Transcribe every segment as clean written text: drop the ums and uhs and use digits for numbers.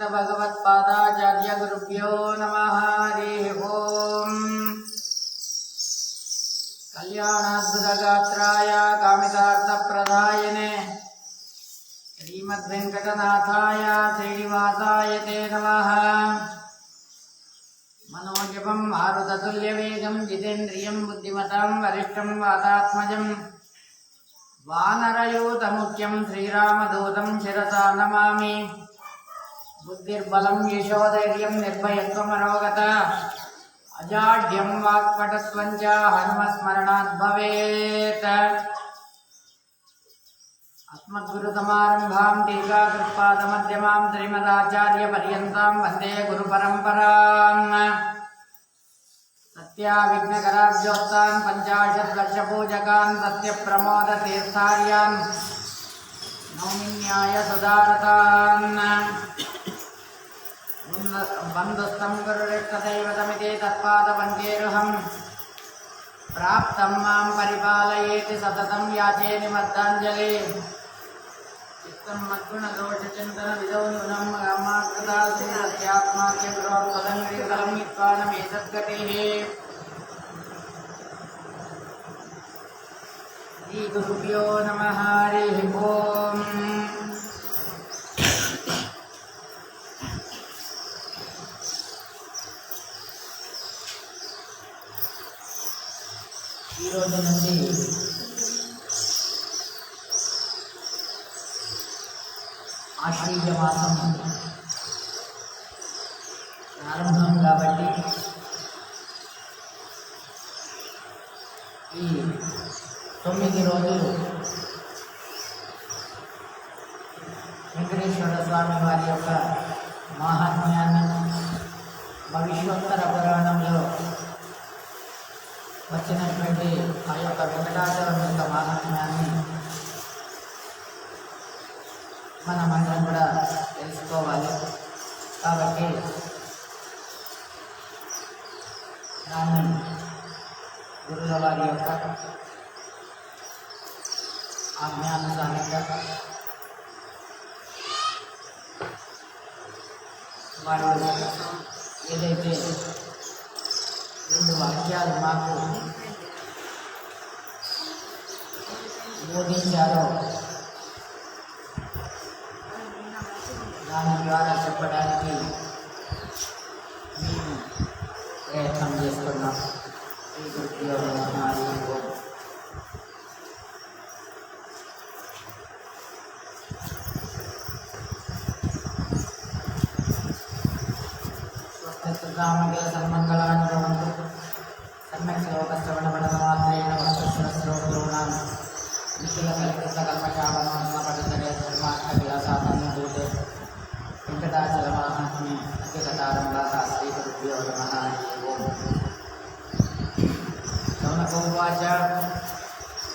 भगवत्पादाचार्य गुरुभ्यो नमः। हरिः ओम्। कल्याणाद्भुतगात्राय कामितार्थप्रदायिने श्रीमद्वेङ्कटनाथाय श्रीनिवासाय ते नमः। मनोजपं मारुततुल्यवेगं जितेन्द्रियं बुद्धिमतां वरिष्ठं वातात्मजं वानरयूतमुख्यं श्रीरामदूतं शिरसा नमामि। बुद्धिर्बलं यशोधैर्यं निर्भयत्वमनोगत अजाड्यं वाक्पटुत्वं च हनुमस्मरणात् भवेत्। अस्मद्गुरुसमारम्भां टीकाकृत्पादमध्यमां श्रीमदाचार्यपर्यन्तां वन्दे गुरुपरम्पराम्। सत्याविघ्नकराब्जोत्तान् पञ्चाशद्वर्षपूजकान् सत्यप्रमोदतीर्थार्यान् नौमिन्याय सुधारतान्। बन्धुस्तं गुरुरिष्टदैवतमिति तत्पादपङ्केरुहं प्राप्तं मां परिपालयेति सततं याचे निमद्दाञ्जलि। चित्तं मद्गुणदोषचिन्तनविदौ न्यूनं कामाकृता श्रीरस्यात्माख्यगुरोत्तदङ्गिरिकलं नित्वानमेतद्गतिः। श्रीगुरुभ्यो नमः। हरिः ओम्। ఈ రోజు నుండి ఆశ్వీజ మాసం ప్రారంభం కాబట్టి ఈ 9 రోజులు వెంకటేశ్వర స్వామి వారి యొక్క మహాత్మ్యాన్ని భవిష్యోత్తర పురాణంలో వచ్చినటువంటి ఆ యొక్క వెంకటాచలం యొక్క మహాత్మ్యాన్ని మనమందరం కూడా తెలుసుకోవాలి. కాబట్టి దాన్ని గురుల వారి యొక్క ఆజ్ఞానుసారంగా వారు ఏదైతే 2 వాక్యాలు మాకు బోధించారో దాని ద్వారా చెప్పడానికి మేము ప్రయత్నం చేస్తున్నాం. రామగిల సన్మంగళాన్ని భవంతు. సమ్యక్ శ్లోకశ్రవణపఠనమాత్రేణ వక్షశ్రవశ్రోత్రోణాం నిఖిలకల్పితకల్మషావనపఠితరే ధర్మార్థవిలాసాత్మభూతే వెంకటాచలమాహాత్మ్య అధికతారంభాసా శ్రీగురుభ్యో నమః. ఓం. శౌనకోవాచ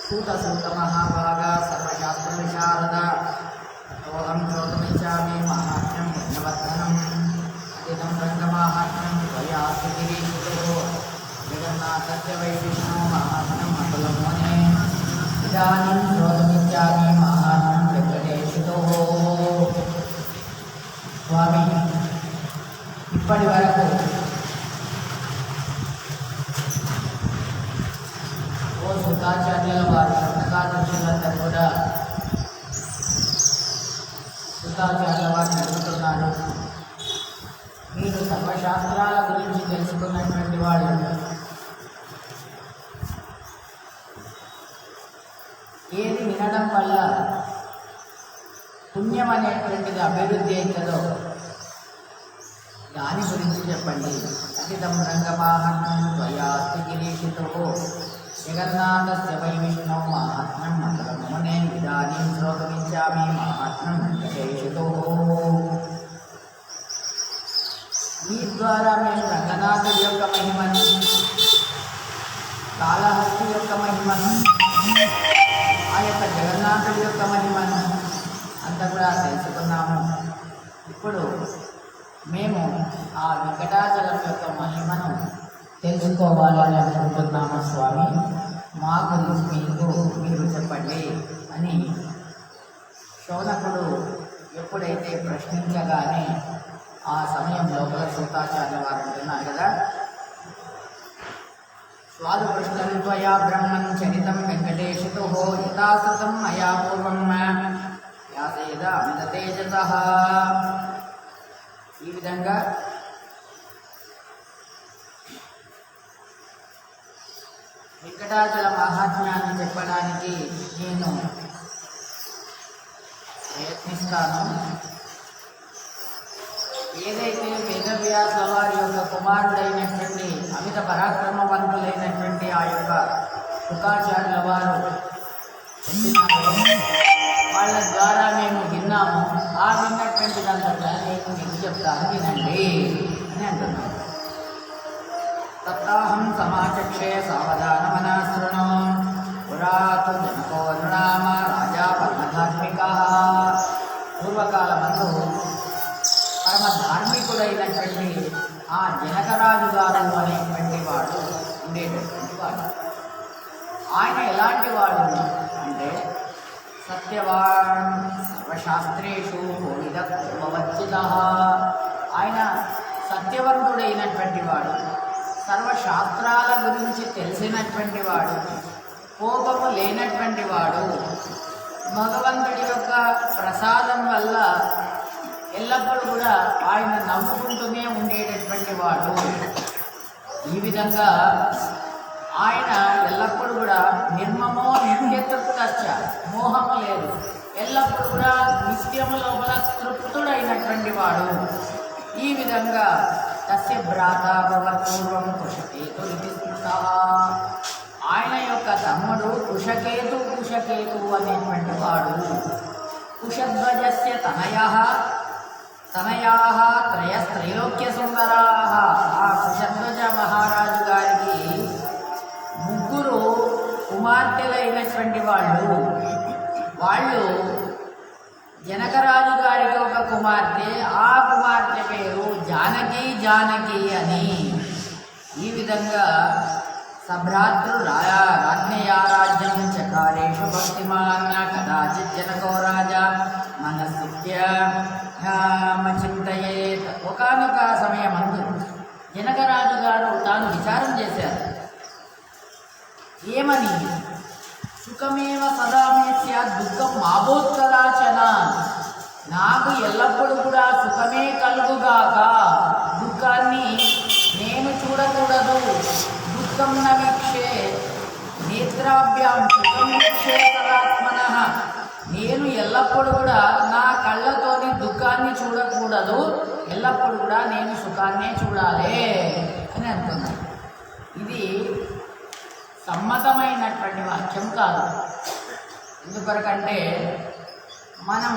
సూతసూతమహాభాగా సర్వశాస్త్రవిశారద అహం శ్రోతుమిచ్చామి మహాత్మ్యం పుణ్యవర్ధనం ఇదం రంగమాహాత్మ్యం త్వయాస్తిగిరీశుతో జగన్నాథస్య వై విష్ణు మహాత్మ్యం అతులం మునే ఇదానీం శ్రోతుమిచ్చామి మహాత్మ్యం వెంకటేశుతో. స్వామి ఇప్పటి వరకు ఓ సుతాచార్యుల వారు శతకాదర్శులందరూ కూడా సుతాచార్యుల వారిని అడుగుతున్నారు, మీరు సర్వశాస్త్రాల గురించి తెలుసుకున్నటువంటి వాళ్ళు ఏది వినడం వల్ల పుణ్యం అనేటువంటిది అభివృద్ధి అవుతుందో దాని గురించి చెప్పండి. అతిదం రంగమాహాత్మ్యం త్వయాస్తి గిరీశితో జగన్నాథస్య వై విష్ణు మహాత్మ్యం మంత్రం మునే ఇదానీం శ్రోతుమిచ్చామి మహాత్మ్యం వెంకటేశుతో. మీ ద్వారా మేము రంగనాథుడి యొక్క మహిమను, కాళహస్తి యొక్క మహిమను, ఆ యొక్క జగన్నాథుడి యొక్క మహిమను అంతా కూడా తెలుసుకున్నాము. ఇప్పుడు మేము ఆ వెంకటాచలం యొక్క మహిమను తెలుసుకోవాలని అనుకుంటున్నాము. స్వామి మా గురించి మీరు చెప్పండి అని శౌనకుడు ఎప్పుడైతే ప్రశ్నించగానే ఆ సమయం లోపల సూతాచార్య వారు అంటున్నారు కదా, స్వాదుపృష్టం త్వయా బ్రహ్మం చరితం వెంకటేశతో యథాశ్రుతం మయా పూర్వం వ్యాసేద అమిత తేజసః. ఈ విధంగా వెంకటాచల మహాత్మ్యాన్ని చెప్పడానికి నేను ప్రయత్నిస్తాను. ఏదైతే వేదవ్యాసుల వారి యొక్క కుమారుడైనటువంటి అమిత పరాక్రమవంతులైనటువంటి ఆ యొక్క శుకాచార్యుల వారు చెప్పినారో వాళ్ళ ద్వారా మేము విన్నాము. ఆ విన్నటువంటిదంతగా నేను మీకు చెప్తాను, వినండి అని అంటున్నాను. తత్తాహం సమాచక్షే సావధానమనా శృణు పురాతు జనకో నృణామ రాజా పరమధార్మికః. పూర్వకాలమందు పరమ ధార్మికుడైనటువంటి ఆ జనకరాజు గారు అనేటువంటి వాడు ఉండేటటువంటి వాడు. ఆయన ఎలాంటి వాడు అంటే సత్యవాన్ సర్వశాస్త్రేషు విదగ్ధవచ్చితః. ఆయన సత్యవంతుడైనటువంటి వాడు, సర్వశాస్త్రాల గురించి తెలిసినటువంటి వాడు, కోపము లేనటువంటి వాడు, భగవంతుడి యొక్క ప్రసాదం వల్ల ఎల్లప్పుడూ కూడా ఆయన నవ్వుకుంటూనే ఉండేటటువంటి వాడు. ఈ విధంగా ఆయన ఎల్లప్పుడూ కూడా నిర్మమో నిత్యతృప్తశ్చ, మోహము లేదు, ఎల్లప్పుడూ కూడా నిత్యము లోపల తృప్తుడైనటువంటి వాడు. ఈ విధంగా తస్య భ్రాత పూర్వం కుశకేతు ఇది స్మృతః. ఆయన యొక్క తమ్ముడు కుశకేతు అనేటువంటి వాడు. కుశధ్వజస్య తనయాః త్రయస్త్రైలోక్య సుందరాః. ఆ కుశధ్వజ మహారాజు గారికి ముగ్గురు కుమార్తెలైనటువంటి వాళ్ళు జనకరాజు గారికి ఒక కుమార్తె, ఆ కుమార్తె పేరు జానకి అని. ఈ విధంగా సభ్రాతృ రాజ్ఞయా రాజ్యం చకారేషు భక్తిమాన్ కదాచిత్ జనకో రాజా మనస్సుత్యచింతయేత్. ఒకానొక సమయమందు జనకరాజు గారు తాను విచారం చేశారు. ఏమని? సుఖమేవ సదా మే స్యాత్ దుఃఖం మాభూత్కదాచన. నాకు ఎల్లప్పుడూ కూడా సుఖమే కలుగుగాక, దుఃఖాన్ని నేను చూడకూడదు. దుఃఖం న వీక్షే నేత్రాభ్యాం సుఖం వీక్షే సదాత్మనః. నేను ఎల్లప్పుడూ కూడా నా కళ్ళతోని దుఃఖాన్ని చూడకూడదు, ఎల్లప్పుడూ కూడా నేను సుఖాన్నే చూడాలి అని అనుకున్నాను. ఇది సమ్మతమైనటువంటి వాక్యం కాదు. ఎందుకొరకంటే మనం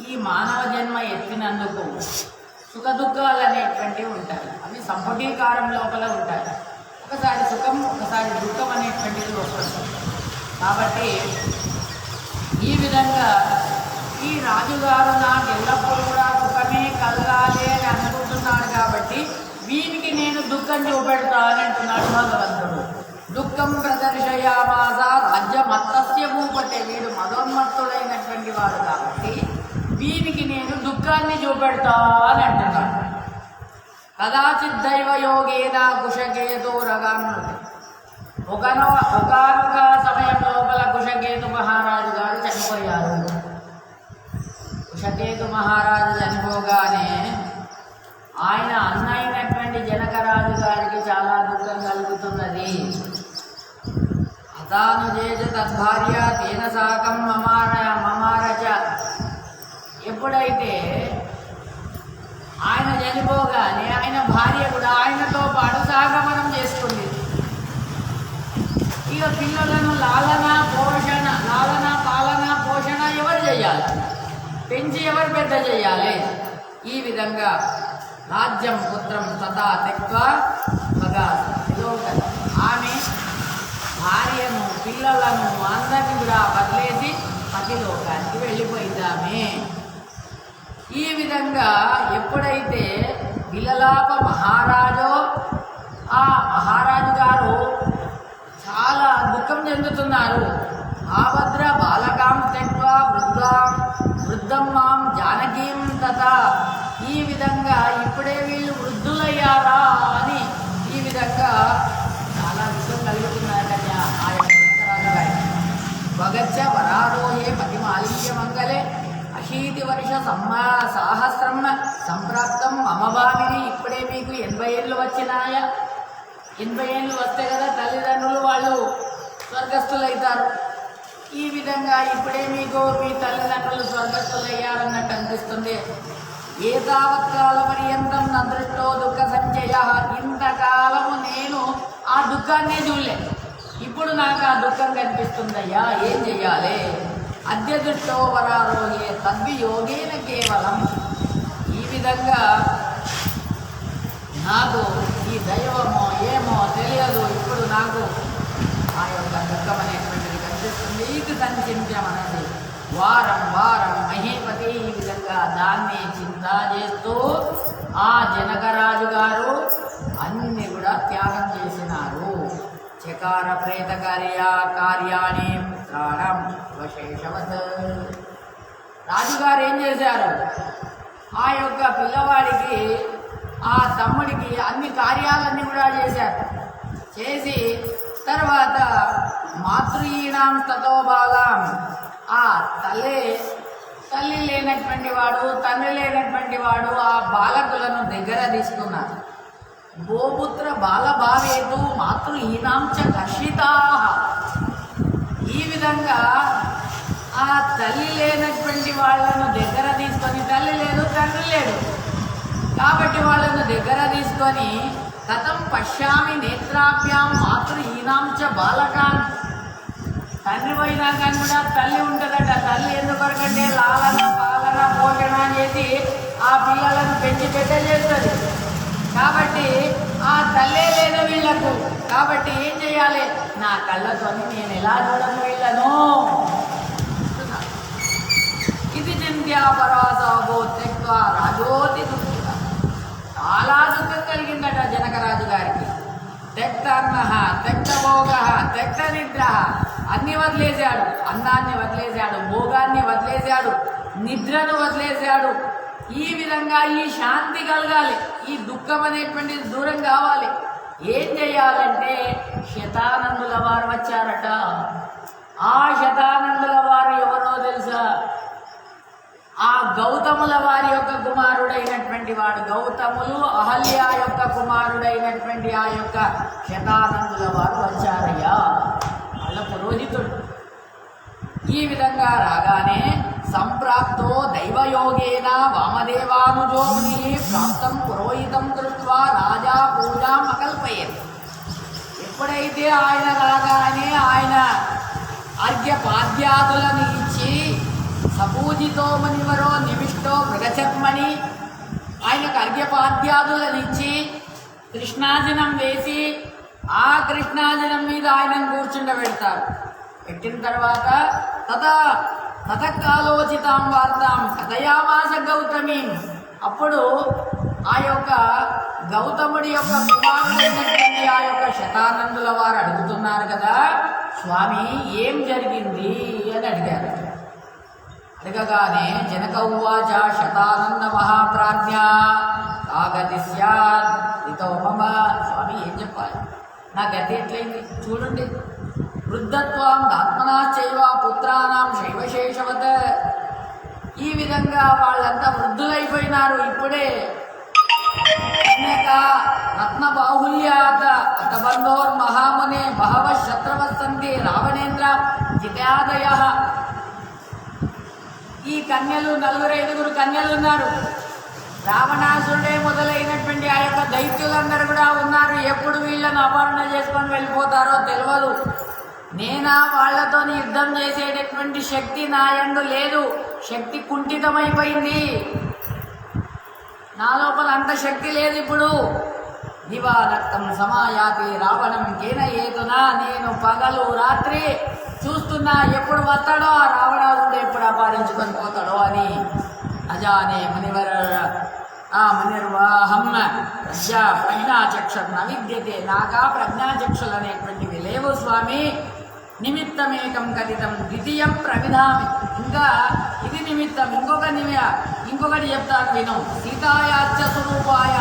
ఈ మానవ జన్మ ఎత్తినందుకు సుఖ దుఃఖాలు అనేటువంటివి ఉంటాయి. అవి సంపుటీకారం లోపల ఉంటాయి. ఒకసారి సుఖం, ఒకసారి దుఃఖం అనేటువంటిది వస్తుంది. కాబట్టి ఈ విధంగా ఈ రాజుగారు నాకు ఎల్లప్పుడూ కూడా సుఖమే కలగాలి అని అనుకుంటున్నాడు. కాబట్టి వీనికి నేను దుఃఖం చూపెడతాను అంటున్నాడు భగవంతుడు. దుఃఖం ప్రదర్శయామాస రాజ్యమత్తస్య భూపతే. వీడు మదోన్మత్తుడైనటువంటి వాడు కాబట్టి వీనికి నేను దుఃఖాన్ని చూపెడతాను అంటున్నాడు. కదాచిత్ దైవ యోగేన కుశకేతురగాన్నుడు. ఒకనొక సమయం లోపల కుశకేతు మహారాజు గారు చనిపోయారు. కుశకేతు మహారాజు చనిపోగానే ఆయన అన్నైనటువంటి జనకరాజు గారికి చాలా దుఃఖం కలుగుతున్నది. అతానుజేజ తద్భార్య తేన సాకం మమారచ. ఎప్పుడైతే ఆయన చనిపోగానే ఆయన భార్య కూడా ఆయనతో పాటు సాగమనం చేసుకుంది. ఇక పిల్లలను లాలన పాలన పోషణ ఎవరు చేయాలి? పెంచి ఎవరు పెద్ద చేయాలి? ఈ విధంగా రాజ్యం పుత్రం తథా త్యక్త్వా ఆమె భార్యను పిల్లలను అందరినీ కూడా వదిలేసి పతిలోకానికి వెళ్ళిపోయిందామే. ఈ విధంగా ఎప్పుడైతే విలలాప మహారాజో, ఆ మహారాజు గారు చాలా దుఃఖం చెందుతున్నారు. ఆభద్ర బాలకాం త్యక్త్వా వృద్ధం మాం జానకీం తథా. ఈ విధంగా ఇప్పుడే వీళ్ళు వృద్ధులయ్యారా అని ఈ విధంగా చాలా విషయం కలుగుతున్నాయట ఆ యొక్క దశరథరాజు. వగచ్చ వరారోహే పతిమాలిన్య మంగళే అశీతి వర్ష సాహస్రం సంప్రాప్తం మమభామిని. ఇప్పుడే మీకు 80 ఏళ్ళు వచ్చినాయా? 80 ఏళ్ళు వస్తే కదా తల్లిదండ్రులు వాళ్ళు స్వర్గస్థులవుతారు. ఈ విధంగా ఇప్పుడే మీకు మీ తల్లిదండ్రులు స్వర్గస్థులయ్యారన్నట్టు అనిపిస్తుంది. ఏతావత్కాల పర్యంతం నా దృష్టో దుఃఖ సంచయ. ఇంతకాలము నేను ఆ దుఃఖాన్నే చూడలేదు, ఇప్పుడు నాకు ఆ దుఃఖం కనిపిస్తుందయ్యా, ఏం చెయ్యాలి? అద్య దృష్టో వరారోహే తద్వియోగేన కేవలం. ఈ విధంగా నాకు ఈ దైవమో ఏమో తెలియదు, ఇప్పుడు నాకు ఆ యొక్క దుఃఖం అనేటువంటిది కనిపిస్తుంది. ఇది సంచించమన్నది వారం వారం మహీపతి. ఈ విధంగా దాన్ని చింత చేస్తూ ఆ జనకరాజు గారు అన్ని కూడా త్యాగం చేసినారు. చకార ప్రేత కార్యాణి పుత్రాణం వశేషవత్. రాజుగారు ఏం చేశారు? ఆ యొక్క పిల్లవాడికి ఆ తమ్ముడికి అన్ని కార్యాలన్నీ కూడా చేశారు. చేసి తర్వాత మాతృయీణాం తతో బాలాం, ఆ తల్లి లేనటువంటి వాడు తండ్రి లేనటువంటి వాడు ఆ బాలకులను దగ్గర తీసుకున్నారు. గోపుత్ర బాలభావేతు మాతృహీనాంచ కర్షితా. ఈ విధంగా ఆ తల్లి లేనటువంటి వాళ్ళను దగ్గర తీసుకొని, తల్లి లేదు తండ్రి లేడు కాబట్టి వాళ్ళను దగ్గర తీసుకొని, కథం పశ్యామి నేత్రాభ్యాం మాతృహీనాంచ బాలకాన్. తండ్రి పోయినా కానీ కూడా తల్లి ఉంటుందట. తల్లి ఎందుకొరకంటే లాలన పాలన పోషణ చేసి ఆ పిల్లలను పెంచి పెట్ట చేస్తుంది. కాబట్టి ఆ తల్లే లేదు వీళ్లకు. కాబట్టి ఏం చేయాలి? నా కళ్ళతో నేను ఎలా చూడను వీళ్ళను? ఇది చింత్యాపరాసో త్యక్వా రాజోతి దుఃఖిత. చాలా దుఃఖం కలిగిందట జనకరాజు గారికి. త్యక్తర్ణ త్యక్తభోగ త్యక్త నిద్ర, అన్ని వదిలేశాడు. అన్నాన్ని వదిలేశాడు, భోగాన్ని వదిలేశాడు, నిద్రను వదిలేశాడు. ఈ విధంగా ఈ శాంతి కలగాలి, ఈ దుఃఖం అనేటువంటిది దూరం కావాలి. ఏం చేయాలంటే శతానందుల వారు వచ్చారట. ఆ శతానందుల వారు ఎవరో తెలుసా? ఆ గౌతముల వారి యొక్క కుమారుడైనటువంటి వాడు. గౌతములు అహల్య యొక్క కుమారుడైనటువంటి ఆ యొక్క శతానందుల వారు వచ్చారయ్యా. వాళ్ళ పురోహితుడు. ఈ విధంగా రాగానే సంప్రాప్తో దైవయోగేన వామదేవానుజోముని ప్రాప్తం పురోహితం దృష్ట్వా రాజా పూజాం అకల్పయేత్. ఎప్పుడైతే ఆయన రాగానే ఆయన అర్ఘ్యపాద్యాదులను ఇచ్చి సపూజితో మునివరో నివిష్టో మృగచర్మణి, ఆయనకు అర్ఘ్యపాద్యాదులను ఇచ్చి కృష్ణాజనం వేసి ఆ కృష్ణాజనం మీద ఆయనను కూర్చుండబెడతారు. పెట్టిన తర్వాత తతకాలోచితాం వార్తాం కథయామాస గౌతమి. అప్పుడు ఆ యొక్క గౌతముడి యొక్క కుమారుడైనటువంటి ఆ యొక్క శతానందుల వారు అడుగుతున్నారు కదా, స్వామి ఏం జరిగింది అని అడిగారు. అడగగానే జనక ఉవాచ శతానంద మహాప్రాజ్ఞ కాగతి స్యాత్ ఇతోపమ. స్వామి ఏం చెప్పాలి? నా గతి ఎట్లయింది చూడండి. వృద్ధత్వం ఆత్మనాశ్చైవ పుత్రానాం శైవశేషవత్. ఈ విధంగా వాళ్ళంతా వృద్ధులైపోయినారు. ఇప్పుడే రత్నబాహుల్యాత అతబంధోర్మహామునే బహవ శత్రవస్సంతి రావణేంద్ర జితాదయ. ఈ కన్యలు 4-5 కన్యలు ఉన్నారు. రావణాసురుడే మొదలైనటువంటి ఆ యొక్క దైత్యులందరూ కూడా ఉన్నారు. ఎప్పుడు వీళ్ళను అపహరణ చేసుకొని వెళ్ళిపోతారో తెలియదు. నేనా వాళ్లతో యుద్ధం చేసేటటువంటి శక్తి నా యందు లేదు. శక్తి కుంఠితమైపోయింది. నా లోపల అంత శక్తి లేదు. ఇప్పుడు దివానక్తం సమాయాతి రావణం కేన ఏతునా. నేను పగలు రాత్రి చూస్తున్నా ఎప్పుడు వస్తాడో ఆ రావణాసుడు, ఎప్పుడు అపహరించుకొని పోతాడో అని. అజానే మునిర్వాహం ప్రజ్ఞాచక్షులు నవిద్యతే. నాకా ప్రజ్ఞాచక్షులు అనేటువంటివి లేవు స్వామి. నిమిత్తమేకం కథితం ద్వితీయం ప్రవిధామి. ఇంకా ఇది నిమిత్తం, ఇంకొకటి చెప్తాను విను. సీతాయాచ స్వరూపాయ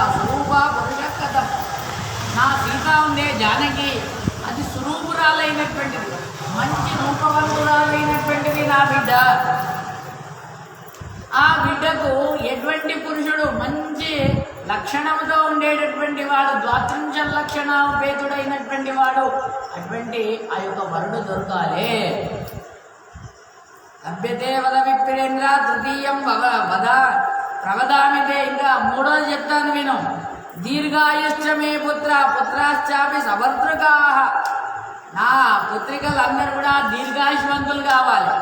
ఉందే జానకి, అది స్వరూపురాలైనటువంటిది, మంచి రూపవంతురాలైనటువంటిది నా బిడ్డ. ఆ బిడ్డకు ఎటువంటి పురుషుడు మంచి లక్షణముతో ఉండేటటువంటి వాడు, ద్వాత్రించ లక్షణాపేతుడైనటువంటి వాడు, అటువంటి ఆ యొక్క వరుడు దొరకాలి. లభ్యతే వద విప్రేంద్ర తృతీయం వద ప్రవదామితే, ఇంకా మూడోది చెప్తాను విను. దీర్ఘాయుష్మే పుత్ర పుత్రాశ్చాపి సభర్తృకా, నా పుత్రికలందరూ కూడా దీర్ఘాయుష్వంతులు కావాలి.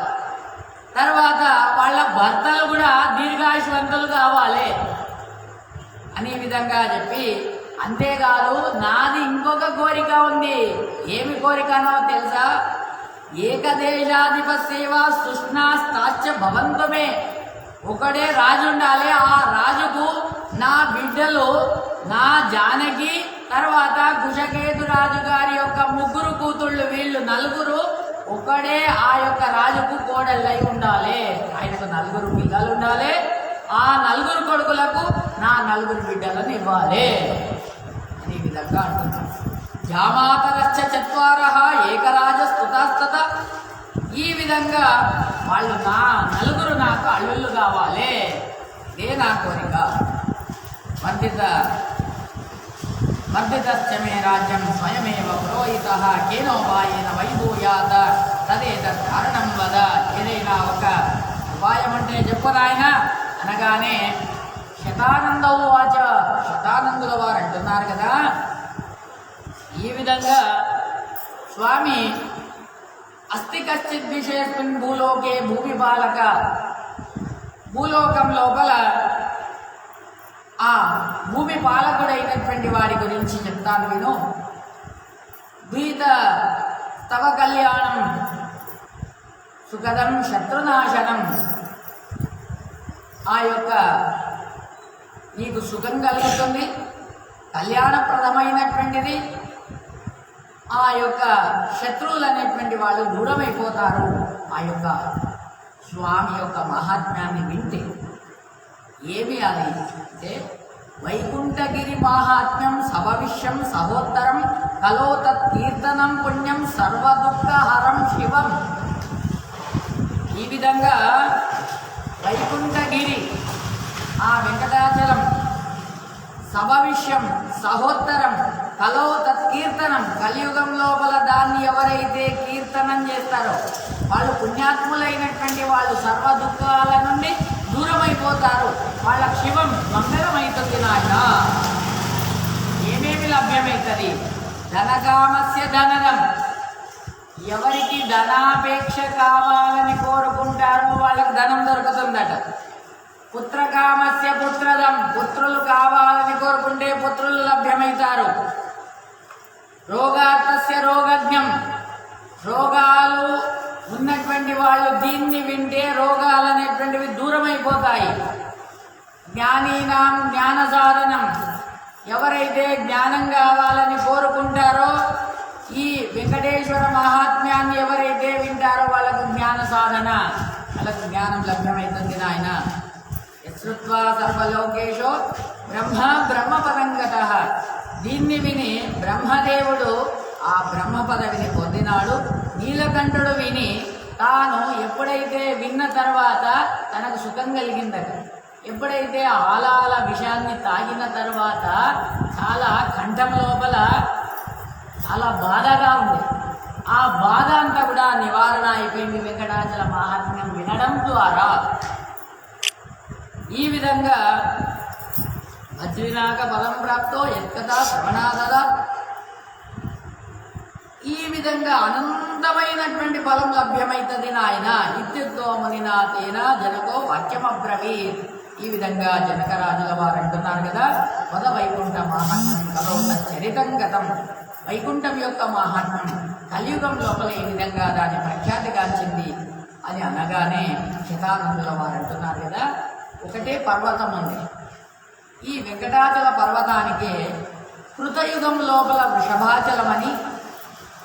తర్వాత వాళ్ళ భర్తలు కూడా దీర్ఘాయుష్వంతులు కావాలి అనే విధంగా చెప్పి, అంతేకాదు నాది ఇంకొక కోరిక ఉంది. ఏమి కోరికనో తెలుసా? ఏకదేశాధిప సేవ సుష్ణాస్తాచ్చ భవంతుమే. ఒకడే రాజు ఉండాలి. ఆ రాజుకు నా బిడ్డలు, నా జానకి, తర్వాత కుశకేతు రాజు గారి యొక్క ముగ్గురు కూతుళ్ళు, వీళ్ళు నలుగురు ఒకడే ఆ యొక్క రాజుకు కోడళ్ళై ఉండాలి. ఆయనకు నలుగురు పిల్లలు ఉండాలి. ఆ నలుగురు కొడుకులకు నా నలుగురు బిడ్డలను ఇవ్వాలి అనే విధంగా అంటున్నాడు. జామాతరశ్చ చత్వారః ఏకరాజస్తుతాస్తత, ఈ విధంగా వాళ్ళు నా నలుగురు నాకు అల్లుళ్ళు కావాలి. ఇదే నా కోరిక. వర్ధితశ్చ మే రాజ్యం స్వయమేవ పురోహితః కేనోపాయేన వైభూయాత తదేతత్ కారణం వద. ఏదైనా ఒక ఉపాయం అంటే చెప్పరాయన అనగానే శతానంద ఉవాచ, శతానందుల వారు అంటున్నారు కదా, ఈ విధంగా స్వామి అస్తి కశ్చిత్ విషయస్మిన్ భూలోకే భూమి బాలక, భూలోకం లోపల ఆ భూమి పాలకుడైనటువంటి వాడి గురించి చెప్తాను విను. ద్వీత తవ కళ్యాణం సుఖదం శత్రునాశనం, ఆ యొక్క నీకు సుఖం కలుగుతుంది, కళ్యాణప్రదమైనటువంటిది. ఆ యొక్క శత్రువులు అనేటువంటి వాళ్ళు దూరమైపోతారు. ఆ యొక్క స్వామి యొక్క మహాత్మ్యాన్ని వింటే ఏమి అది అంటే, వైకుంఠగిరి మాహాత్మ్యం సభవిష్యం సహోత్తరం కలో తత్ కీర్తనం పుణ్యం సర్వదుఃఖహరం శివం. ఈ విధంగా వైకుంఠగిరి, ఆ వెంకటాచలం, సభవిష్యం సహోత్తరం కలో తత్ కీర్తనం, కలియుగం లోపల దాన్ని ఎవరైతే కీర్తనం చేస్తారో వాళ్ళు పుణ్యాత్ములైనటువంటి వాళ్ళు సర్వ దుఃఖాల నుండి దూరమైపోతారు. వాళ్ళ శివం మంగళమైతుంది. నాయన ఏమేమి లభ్యమవుతుంది? ధనకామస్య ధననం, ఎవరికి ధనాపేక్ష కావాలని కోరుకుంటారో వాళ్ళకు ధనం దొరుకుతుందట. పుత్రకామస్య పుత్రదం, పుత్రులు కావాలని కోరుకుంటే పుత్రులు లభ్యమవుతారు. రోగార్థస్య రోగజ్ఞం, రోగాలు ఉన్నటువంటి వాళ్ళు దీన్ని వింటే రోగాలు అనేటువంటివి దూరమైపోతాయి. జ్ఞానీనాం జ్ఞాన సాధనం, ఎవరైతే జ్ఞానం కావాలని కోరుకుంటారో ఈ వెంకటేశ్వర మహాత్మ్యాన్ని ఎవరైతే వింటారో వాళ్ళకు జ్ఞాన సాధన, వాళ్ళకు జ్ఞానం లభ్యమవుతుంది. నాయన యశ్రుత్వా సర్వలోకేశో బ్రహ్మ బ్రహ్మపదంగతః, దీన్ని విని బ్రహ్మదేవుడు ఆ బ్రహ్మ పదవిని పొందినాడు. నీలకంఠుడు విని తాను ఎప్పుడైతే విన్న తర్వాత తనకు సుఖం కలిగిందట. ఎప్పుడైతే ఆలాల విషయాన్ని తాగిన తర్వాత చాలా కంఠం లోపల చాలా బాధగా ఉంది. ఆ బాధ అంతా కూడా నివారణ అయిపోయింది వెంకటాచల మహాత్మ్యం వినడం ద్వారా. ఈ విధంగా వజ్రినాక బలం ప్రాప్తో యత్కథా శ్రవణాదద, ఈ విధంగా అనంతమైనటువంటి ఫలం లభ్యమవుతుంది నాయన. ఇత్యుక్తో మునినాథేన జనకో వాక్యమబ్రవీత్. ఈ విధంగా జనకరాజుల వారు అంటున్నారు కదా, పద వైకుంఠ మహాత్మ్యం కలౌత చరితం గతం. వైకుంఠం యొక్క మహాత్మ్యం కలియుగం లోపల ఏ విధంగా దాని ప్రఖ్యాతిగాంచింది అని అనగానే శతానందుల వారు అంటున్నారు కదా, ఒకటే పర్వతం ఉంది. ఈ వెంకటాచల పర్వతానికి కృతయుగం లోపల వృషభాచలమని,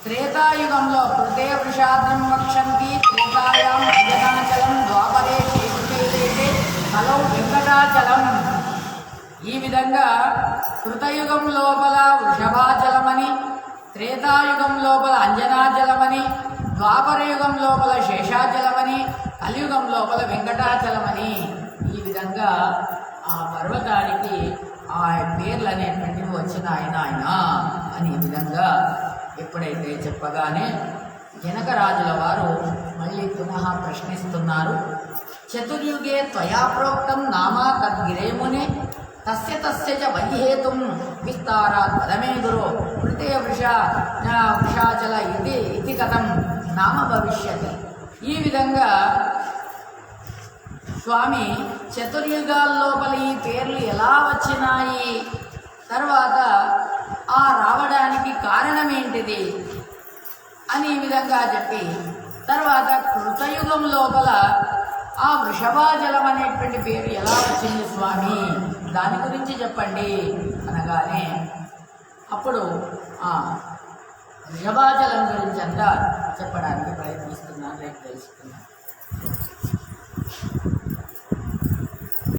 త్రేతాయుగంలో కృతే వృషాద్రం వక్షంతి, త్రేతాయాం అంజనాచలం, ద్వాపరే శేషుశైలేతే కలౌ వెంకటాచలం. ఈ విధంగా కృతయుగం లోపల వృషభాచలమని, త్రేతాయుగం లోపల అంజనాచలమని, ద్వాపరయుగం లోపల శేషాచలమని, కలియుగం లోపల వెంకటాచలమని, ఈ విధంగా ఆ పర్వతానికి ఆ పేర్లు అనేటువంటివి వచ్చినాయి నాయన అని ఈ విధంగా ఎప్పుడైతే చెప్పగానే జనకరాజుల వారు మళ్ళీ పునః ప్రశ్నిస్తున్నారు. చతుర్యుగే త్వయా ప్రోక్తం నామా తద్గిరేమునే తస్య తస్య చ వైహేతుం విస్తారాత్ పదమే గురో కృతే వృషాచల ఇది కథం నామ భవిష్యతి. ఈ విధంగా స్వామి చతుర్యుగాల్లోపల ఈ పేర్లు ఎలా వచ్చినాయి, తర్వాత ఆ రావడానికి కారణం ఏంటిది అని ఈ విధంగా చెప్పి, తర్వాత కృతయుగం లోపల ఆ వృషభాచలం అనేటువంటి పేరు ఎలా వచ్చింది స్వామి, దాని గురించి చెప్పండి అనగానే అప్పుడు ఆ వృషభాచలం గురించి అంతా చెప్పడానికి ప్రయత్నిస్తున్నాను, రేపు తెలుసుకున్నాను.